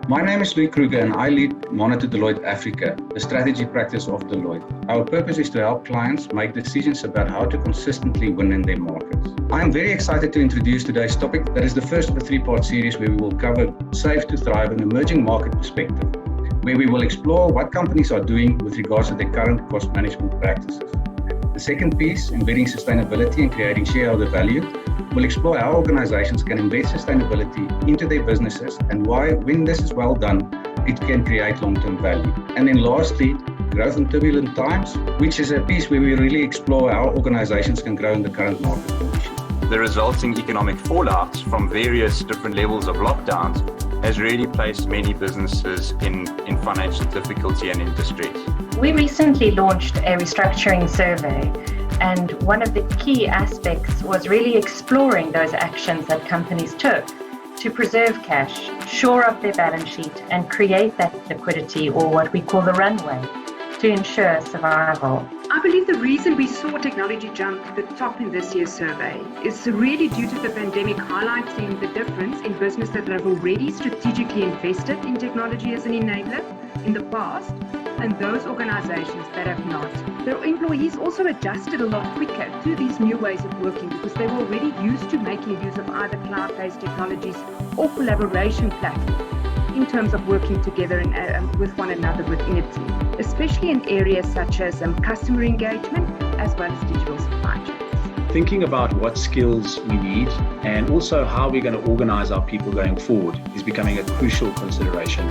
My name is Louis Kruger and I lead Monitor Deloitte Africa, the strategy practice of Deloitte. Our purpose is to help clients make decisions about how to consistently win in their markets. I am very excited to introduce today's topic that is the first of a three-part series where we will cover Safe to Thrive, an emerging market perspective, where we will explore what companies are doing with regards to their current cost management practices. The second piece, embedding sustainability and creating shareholder value, will explore how organizations can embed sustainability into their businesses and why, when this is well done, it can create long-term value. And then lastly, growth in turbulent times, which is a piece where we really explore how organizations can grow in the current market conditions. The resulting economic fallouts from various different levels of lockdowns has really placed many businesses in financial difficulty and in distress. We recently launched a restructuring survey, and one of the key aspects was really exploring those actions that companies took to preserve cash, shore up their balance sheet, and create that liquidity, or what we call the runway, to ensure survival. I believe the reason we saw technology jump to the top in this year's survey is really due to the pandemic highlighting the difference in business that have already strategically invested in technology as an enabler in the past, and those organizations that have not. Their employees also adjusted a lot quicker to these new ways of working because they were already used to making use of either cloud-based technologies or collaboration platforms in terms of working together with one another within a team, especially in areas such as customer engagement as well as digital supply chains. Thinking about what skills we need and also how we're going to organize our people going forward is becoming a crucial consideration.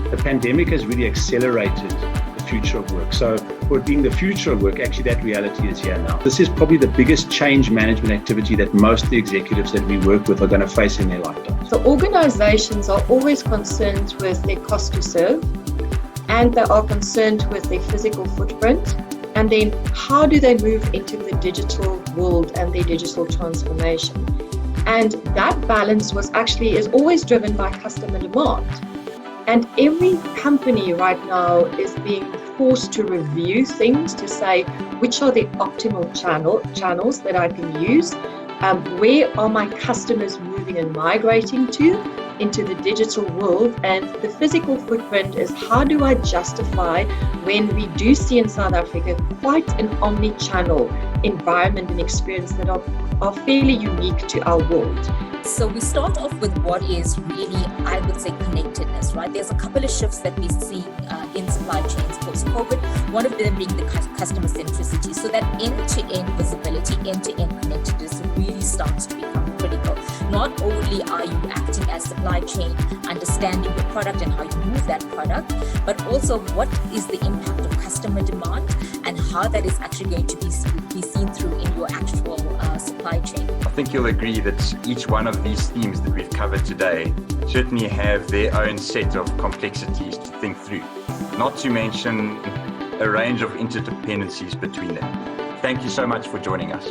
The pandemic has really accelerated the future of work. So for it being the future of work, actually that reality is here now. This is probably the biggest change management activity that most of the executives that we work with are going to face in their lifetime. So organizations are always concerned with their cost to serve, and they are concerned with their physical footprint. And then how do they move into the digital world and their digital transformation? And that balance is always driven by customer demand. And every company right now is being forced to review things to say, which are the optimal channels that I can use? Where are my customers moving and migrating into the digital world? And the physical footprint is, how do I justify when we do see in South Africa quite an omni-channel environment and experience that are fairly unique to our world? So we start off with what is really, I would say, connectedness, right? There's a couple of shifts that we see in supply chains post-COVID, one of them being the customer centricity. So that end-to-end visibility, end-to-end connectedness really starts to become critical. Not only are you acting as supply chain, understanding the product and how you move that product, but also what is the impact of customer demand and how that is actually going to be seen through in your actual supply chain. I think you'll agree that each one of these themes that we've covered today certainly have their own set of complexities to think through, not to mention a range of interdependencies between them. Thank you so much for joining us.